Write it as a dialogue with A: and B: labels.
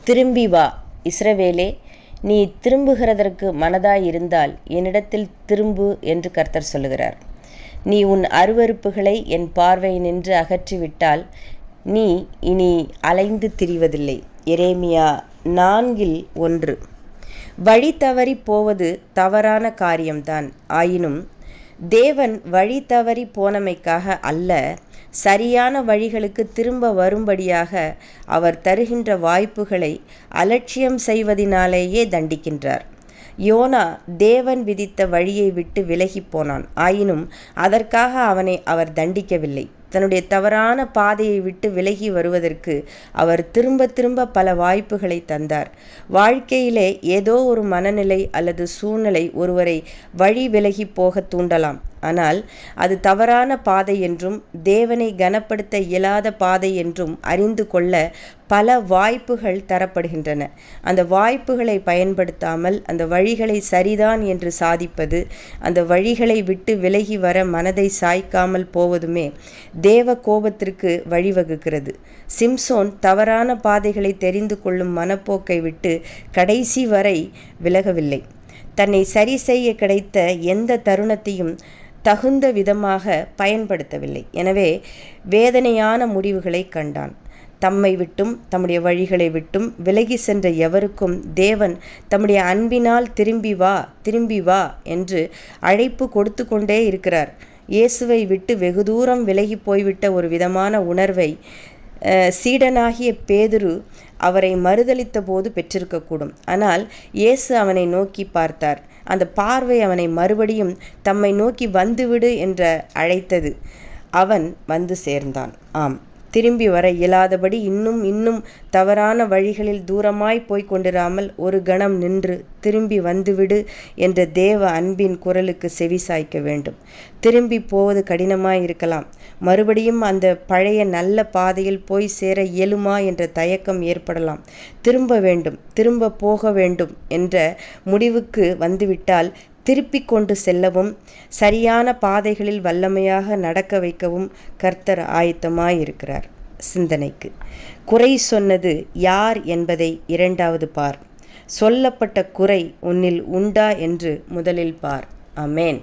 A: திரும்பி வா இஸ்ரவேலே, நீ திரும்புகிறதற்கு மனதாயிருந்தால் என்னிடத்தில் திரும்பு என்று கர்த்தர் சொல்லுகிறார். நீ உன் அருவருப்புகளை என் பார்வையினின்று அகற்றிவிட்டால் நீ இனி அலைந்து திரிவதில்லை. எரேமியா 4:1. வழி தவறி போவது தவறான காரியம்தான். ஆயினும் தேவன் வழி தவறி போனமைக்காக அல்ல, சரியான வழிகளுக்கு திரும்ப வரும்படியாக அவர் தருகின்ற வாய்ப்புகளை அலட்சியம் செய்வதினாலேயே தண்டிக்கின்றார். யோனா தேவன் விதித்த வழியை விட்டு விலகி போனான். ஆயினும் அதற்காக அவனை அவர் தண்டிக்கவில்லை. தன்னுடைய தவறான பாதையை விட்டு விலகி வருவதற்கு அவர் திரும்ப திரும்ப பல வாய்ப்புகளை தந்தார். வாழ்க்கையிலே ஏதோ ஒரு மனநிலை அல்லது சூழ்நிலை ஒருவரை வழி விலகி போக தூண்டலாம். ஆனால் அது தவறான பாதை என்றும் தேவனை கனப்படுத்த இயலாத பாதை என்றும் அறிந்து கொள்ள பல வாய்ப்புகள் தரப்படுகின்றன. அந்த வாய்ப்புகளை பயன்படுத்தாமல் அந்த வழிகளை சரிதான் என்று சாதிப்பது, அந்த வழிகளை விட்டு விலகி வர மனதை சாய்க்காமல் போவதுமே தேவ கோபத்திற்கு வழிவகுக்கிறது. சிம்சோன் தவறான பாதைகளை தெரிந்து கொள்ளும் மனப்போக்கை விட்டு கடைசி வரை விலகவில்லை. தன்னை சரி செய்ய கிடைத்த எந்த தருணத்தையும் தகுந்த விதமாக பயன்படுத்தவில்லை. எனவே வேதனையான முடிவுகளை கண்டான். தம்மை விட்டும் தம்முடைய வழிகளை விட்டும் விலகி சென்ற எவருக்கும் தேவன் தம்முடைய அன்பினால் திரும்பி வா திரும்பி வா என்று அழைப்பு கொடுத்து கொண்டே இருக்கிறார். இயேசுவை விட்டு வெகு தூரம் விலகி போய்விட்ட ஒரு விதமான உணர்வை சீடனாகிய பேதுரு அவரை மறுதலித்த போது பெற்றிருக்கக்கூடும். ஆனால் இயேசு அவனை நோக்கி பார்த்தார். அந்த பார்வை அவனை மறுபடியும் தம்மை நோக்கி வந்துவிடு என்று அழைத்தது. அவன் வந்து சேர்ந்தான். ஆம், திரும்பி வர இயலாதபடி இன்னும் தவறான வழிகளில் தூரமாய் போய்க் கொண்டிராமல் ஒரு கணம் நின்று திரும்பி வந்துவிடு என்ற தேவ அன்பின் குரலுக்கு செவி சாய்க்க வேண்டும். திரும்பி போவது கடினமாய் இருக்கலாம். மறுபடியும் அந்த பழைய நல்ல பாதையில் போய் சேர இயலுமா என்ற தயக்கம் ஏற்படலாம். திரும்ப வேண்டும், திரும்ப போக வேண்டும் என்ற முடிவுக்கு வந்துவிட்டால் திருப்பிக் கொண்டு செல்லவும் சரியான பாதைகளில் வல்லமையாக நடக்க வைக்கவும் கர்த்தர் ஆயத்தமாயிருக்கிறார். சிந்தனைக்கு குறை சொன்னது யார் என்பதை இரண்டாவது பார். சொல்லப்பட்ட குறை உன்னில் உண்டா என்று முதலில் பார். ஆமென்.